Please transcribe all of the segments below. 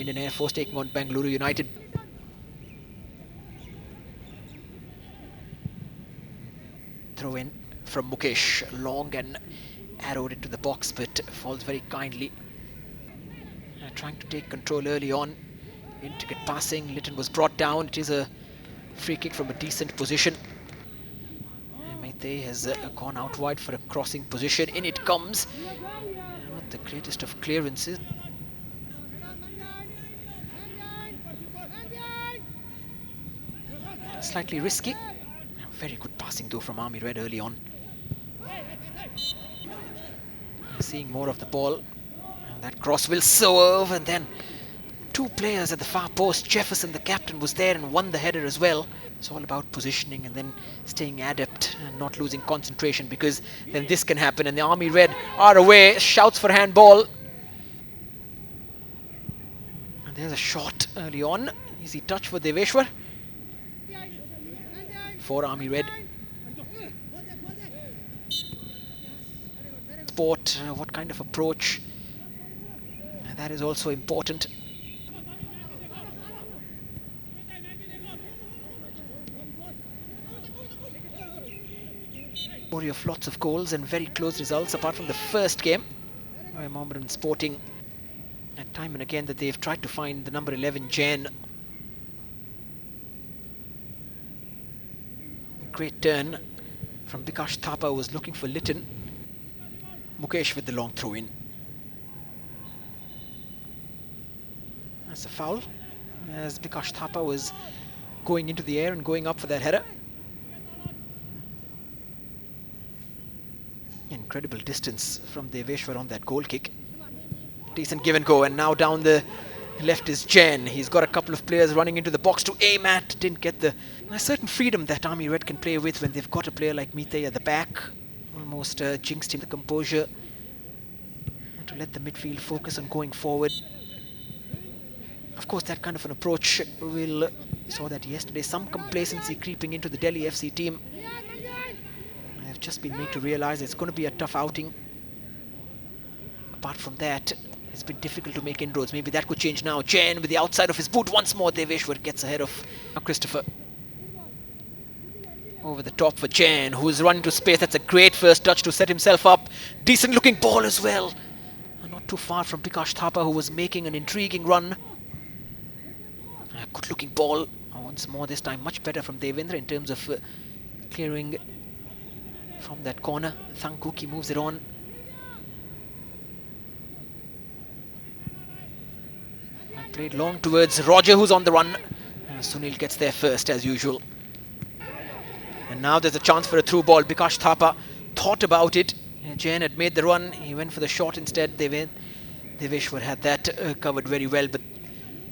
Indian Air Force taking on Bengaluru United. Throw in from Mukesh, long and arrowed into the box, but falls very kindly. Trying to take control early on. Intricate passing. Liton was brought down. It is a free kick from a decent position. Maithe has gone out wide for a crossing position. In it comes. Not the greatest of clearances. Slightly risky. Very good passing though from Army Red early on. Seeing more of the ball. And that cross will serve, and then two players at the far post. Jefferson, the captain, was there and won the header as well. It's all about positioning and then staying adept and not losing concentration, because then this can happen. And the Army Red are away. Shouts for handball. And there's a shot early on. Easy touch for Deveshwar. For Army Red. Sport, what kind of approach? And that is also important. Story of lots of goals and very close results, apart from the first game, where Mohammedan Sporting, at time and again, that they've tried to find the number 11 Jain. Great turn from Bikash Thapa, who was looking for Liton. Mukesh with the long throw in. That's a foul, as Bikash Thapa was going into the air and going up for that header. Incredible distance from Deveshwar on that goal kick. Decent give and go, and now down the left is Jain. He's got a couple of players running into the box to aim at. Didn't get a certain freedom that Army Red can play with when they've got a player like Maithe at the back. Almost jinxed him the composure. And to let the midfield focus on going forward. Of course, that kind of an approach will, we saw that yesterday, some complacency creeping into the Delhi FC team. I've just been made to realize it's going to be a tough outing. Apart from that, it's been difficult to make inroads. Maybe that could change now. Jain with the outside of his boot once more. Deveshwar gets ahead of Christopher. Over the top for Jain, who's run into space. That's a great first touch to set himself up. Decent looking ball as well. Not too far from Bikash Thapa, who was making an intriguing run. A good looking ball. Once more this time, much better from Devendra in terms of clearing from that corner. Thankuki moves it on. Played long towards Roger, who's on the run. Sunil gets there first, as usual. And now there's a chance for a through ball. Bikash Thapa thought about it. Jain had made the run. He went for the shot instead. Deveshwar had that covered very well. But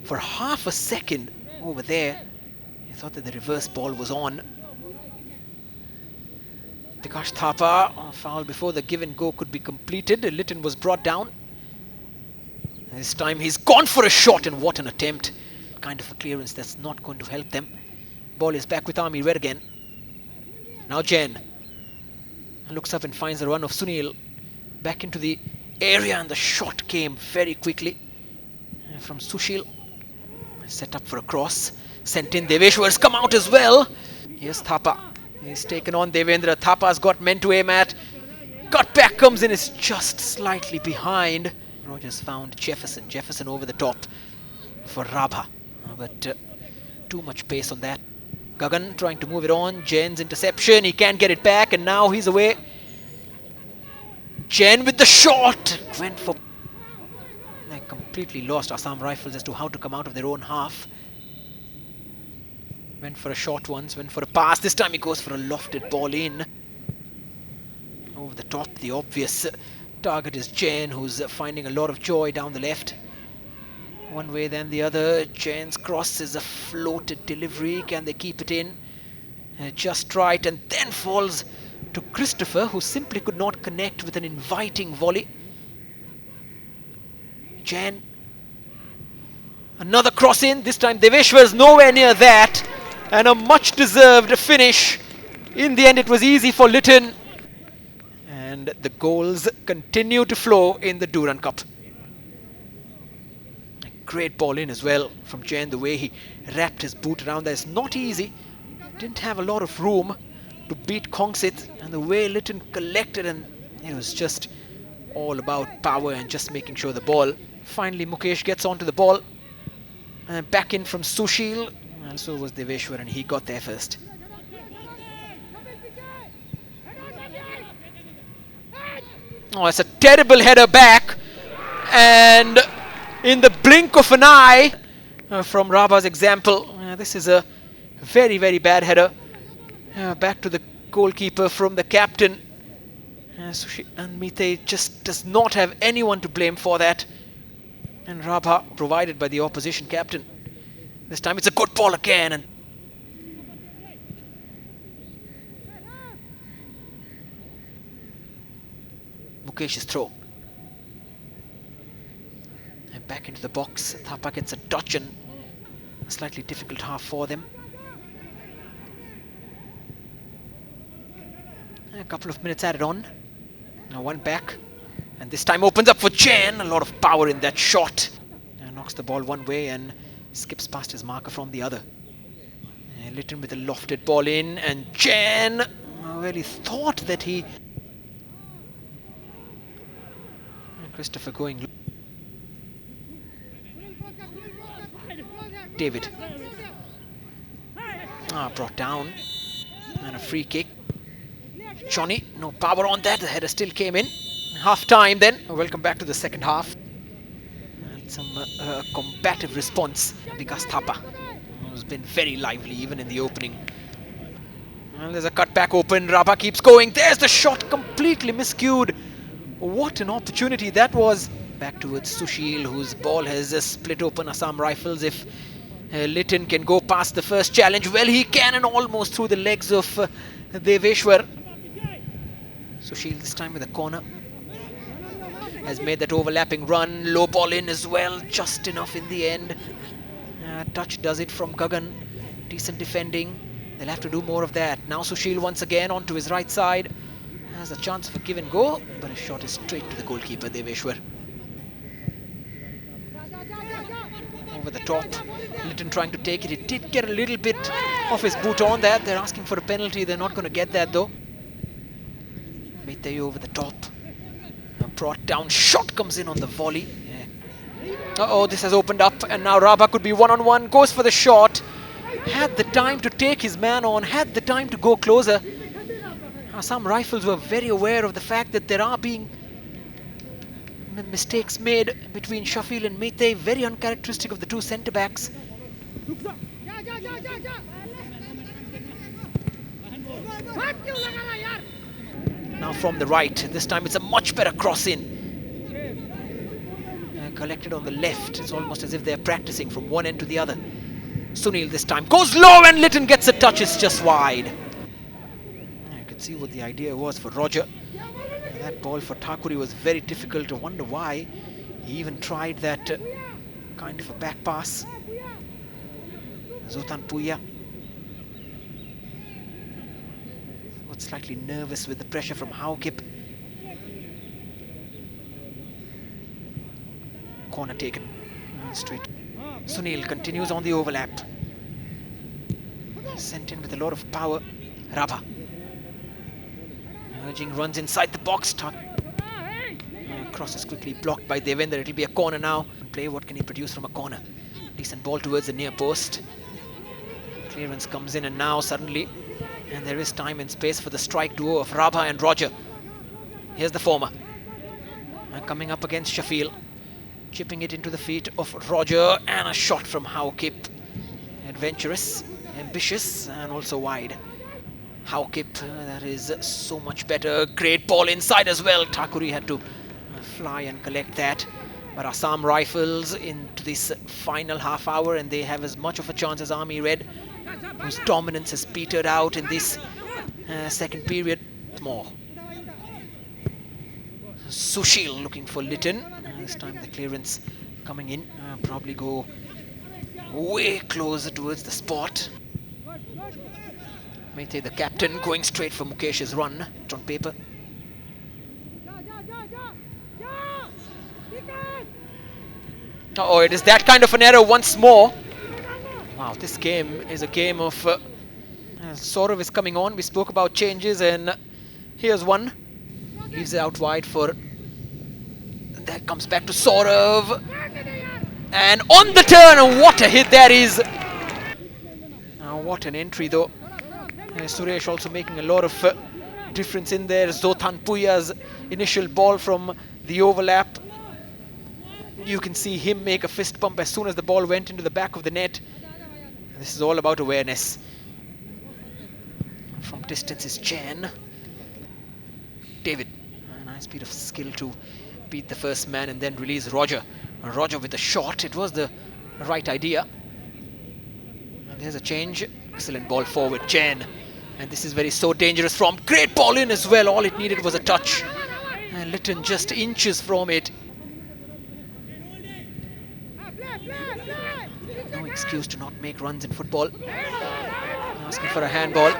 for half a second over there, he thought that the reverse ball was on. Bikash Thapa, foul before the give and go could be completed. Liton was brought down. This time he's gone for a shot, and what an attempt. Kind of a clearance that's not going to help them. Ball is back with Army Red again. Now Jain looks up and finds the run of Sunil. Back into the area, and the shot came very quickly from Sushil. Set up for a cross. Sent in. Deveshwar's come out as well. Here's Thapa. He's taken on Devendra. Thapa's got men to aim at. Cut back comes in. Is just slightly behind. Rogers found Jefferson. Jefferson over the top for Rabha. But too much pace on that. Gagan trying to move it on. Jain's interception. He can't get it back, and now he's away. Jain with the shot. Went for... They completely lost Assam Rifles as to how to come out of their own half. Went for a shot once. Went for a pass. This time he goes for a lofted ball in. Over the top. The obvious target is Jain, who's finding a lot of joy down the left. One way then the other. Jain's cross is a floated delivery. Can they keep it in? Just right, and then falls to Christopher, who simply could not connect with an inviting volley. Jain. Another cross in. This time Deveshwar is nowhere near that. And a much deserved finish. In the end it was easy for Liton. And the goals continue to flow in the Durand Cup. A great ball in as well from Jain. The way he wrapped his boot around there is not easy. Didn't have a lot of room to beat Kongsit, and the way Liton collected, and it was just all about power and just making sure the ball. Finally Mukesh gets onto the ball, and back in from Sushil, and so was Deveshwar, and he got there first. Oh, it's a terrible header back, and in the blink of an eye from Rabha's example, this is a very, very bad header back to the goalkeeper from the captain. Sushil and Meitei just does not have anyone to blame for that, and Rabha provided by the opposition captain. This time it's a good ball again, and Mukesh's throw. And back into the box. Thapa gets a touch, and a slightly difficult half for them. A couple of minutes added on. Now one back, and this time opens up for Jain. A lot of power in that shot. Knocks the ball one way and skips past his marker from the other. Liton with a lofted ball in, and Jain, well, he thought that he... Christopher going... David. Brought down. And a free kick. Johnny, no power on that. The header still came in. Half time then. Welcome back to the second half. And some combative response. Bikash Thapa, who's been very lively even in the opening. And there's a cut back open. Rabha keeps going. There's the shot, completely miscued. What an opportunity that was. Back towards Sushil, whose ball has split open Assam Rifles. If Liton can go past the first challenge, well, he can, and almost through the legs of Deveshwar. Sushil this time with a corner. Has made that overlapping run. Low ball in as well, just enough in the end. Touch does it from Gagan. Decent defending. They'll have to do more of that. Now Sushil once again onto his right side. Has a chance for give and go, but his shot is straight to the goalkeeper, Deveshwar. Over the top. Liton trying to take it. He did get a little bit of his boot on that. They're asking for a penalty. They're not going to get that though. Meitei over the top. Brought down. Shot comes in on the volley. Uh-oh, this has opened up, and now Rabha could be one-on-one. Goes for the shot. Had the time to take his man on. Had the time to go closer. Assam Rifles were very aware of the fact that there are being mistakes made between Shafil and Meitei. Very uncharacteristic of the two centre-backs. Now from the right. This time it's a much better cross in. Collected on the left. It's almost as if they're practicing from one end to the other. Sunil this time goes low, and Liton gets a touch. It's just wide. You can see what the idea was for Roger. That ball for Thakuri was very difficult. I wonder why he even tried that kind of a back pass. Zotan Puya got slightly nervous with the pressure from Haukip. Corner taken. Straight. Sunil continues on the overlap. Sent in with a lot of power. Rabha. Urging runs inside the box. Cross is quickly blocked by Devendra. It'll be a corner now. Play, what can he produce from a corner? Decent ball towards the near post. Clearance comes in, and now suddenly, and there is time and space for the strike duo of Rabha and Roger. Here's the former. Coming up against Shafil. Chipping it into the feet of Roger, and a shot from Haukip. Adventurous, ambitious, and also wide. Haukip, that is so much better. Great ball inside as well. Thakuri had to fly and collect that. But Assam Rifles into this final half hour, and they have as much of a chance as Army Red, whose dominance has petered out in this second period. More. Sushil looking for Liton. This time the clearance coming in. Probably go way closer towards the spot. Meitei, the captain, going straight for Mukesh's run. It's on paper. Oh, it is that kind of an error once more. Wow, this game is a game of... Saurav is coming on. We spoke about changes, and here's one. Leaves it out wide for... That comes back to Saurav. And on the turn, and what a hit that is. Now, what an entry though. Suresh also making a lot of difference in there. Zothan Puya's initial ball from the overlap. You can see him make a fist pump as soon as the ball went into the back of the net. This is all about awareness. From distance is Chen. David, a nice bit of skill to beat the first man and then release Roger. Roger with a shot. It was the right idea. And there's a change. Excellent ball forward, Chen. And this is so dangerous from great ball in as well. All it needed was a touch. And Liton just inches from it. No excuse to not make runs in football. Asking for a handball.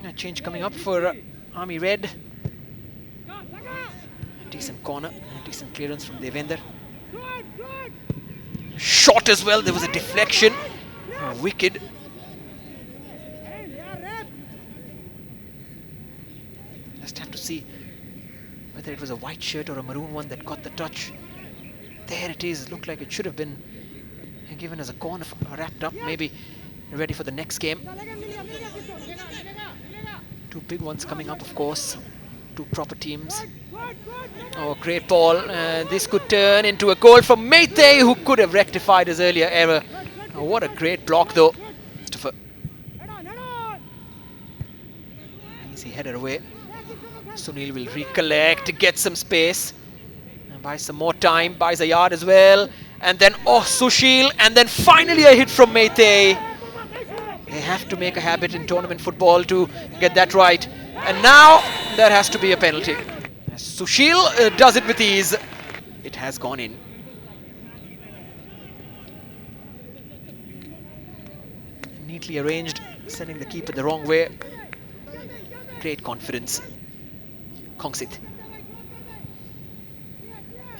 A change coming up for Army Red. A decent corner. A decent clearance from Devender. Shot as well. There was a deflection. Wicked. Just have to see whether it was a white shirt or a maroon one that got the touch. There it is. It looked like it should have been given as a corner, wrapped up, maybe ready for the next game. Two big ones coming up, of course. Two proper teams. Oh, great ball. This could turn into a goal from Meitei, who could have rectified his earlier error. Oh, what a great block, though. Easy header away. Sunil will recollect, get some space. And buy some more time, buys a yard as well. And then, oh, Sushil. And then finally a hit from Meitei. They have to make a habit in tournament football to get that right. And now, there has to be a penalty. Sushil does it with ease. It has gone in. Neatly arranged, sending the keeper the wrong way. Great confidence. Kongsit.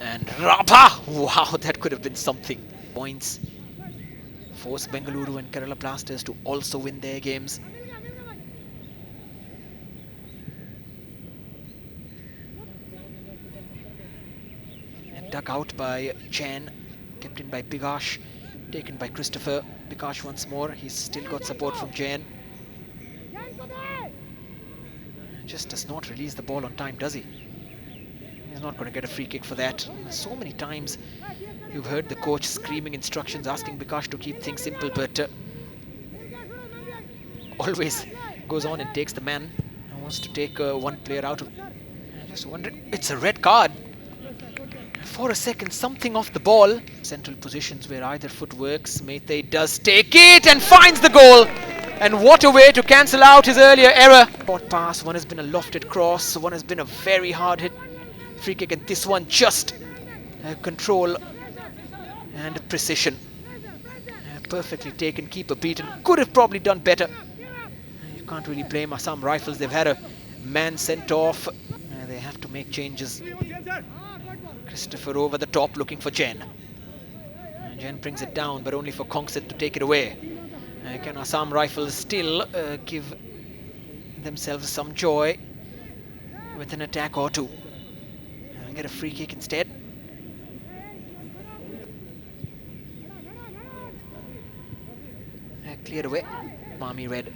And Rabha! Wow, that could have been something. Points. Force Bengaluru and Kerala Blasters to also win their games. And dug out by Chen, kept in by Bikash, taken by Christopher. Bikash once more, he's still got support from Chen. Just does not release the ball on time, does he? He's not going to get a free kick for that. So many times you've heard the coach screaming instructions, asking Bikash to keep things simple, but always goes on and takes the man and wants to take one player out of. I just wonder, it's a red card. For a second, something off the ball. Central positions where either foot works. Meitei does take it and finds the goal. And what a way to cancel out his earlier error. Short pass, one has been a lofted cross, one has been a very hard hit free kick, and this one just control and precision. Perfectly taken, keeper beaten. Could have probably done better. You can't really blame Assam Rifles. They've had a man sent off. They have to make changes. Christopher over the top looking for Jen. Jen brings it down, but only for Kongsit to take it away. Can Assam Rifles still give themselves some joy with an attack or two? Get a free kick instead. Cleared away. Army Red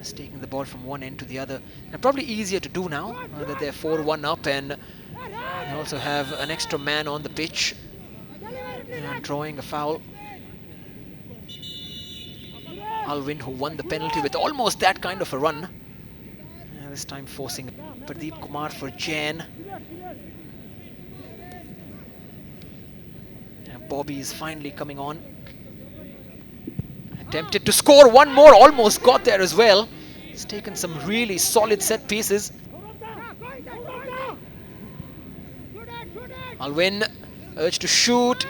is taking the ball from one end to the other. And probably easier to do now that they're 4-1 up, and they also have an extra man on the pitch. And drawing a foul. Alvin, who won the penalty with almost that kind of a run. This time forcing Pradeep Kumar for Jain. Bobby is finally coming on. Attempted to score one more, almost got there as well. He's taken some really solid set pieces. Alvin urged to shoot,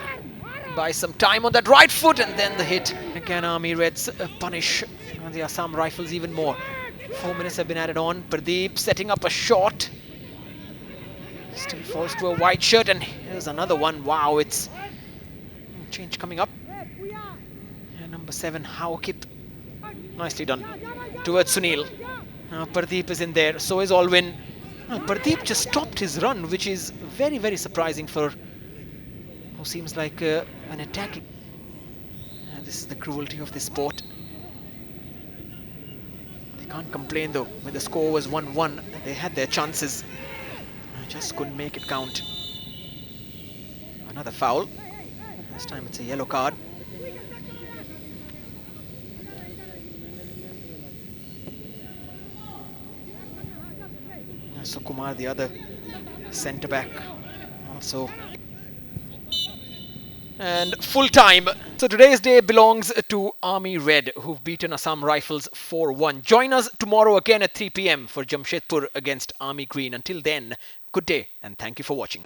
buy some time on that right foot, and then the hit. Can Army Reds punish the Assam Rifles even more? 4 minutes have been added on. Pradeep setting up a shot. Still falls to a white shirt, and here's another one. Wow, it's Change coming up. And number 7, Hawkit. Nicely done. Towards Sunil. Pardeep is in there. So is Alwyn. Pardeep just stopped his run, which is very, very surprising for who seems like an attacking. This is the cruelty of this sport. They can't complain though. When the score was 1-1, they had their chances. Just couldn't make it count. Another foul. This time it's a yellow card. So Kumar, the other centre back, also. And full time. So today's day belongs to Army Red, who've beaten Assam Rifles 4-1. Join us tomorrow again at 3 p.m. for Jamshedpur against Army Green. Until then, good day and thank you for watching.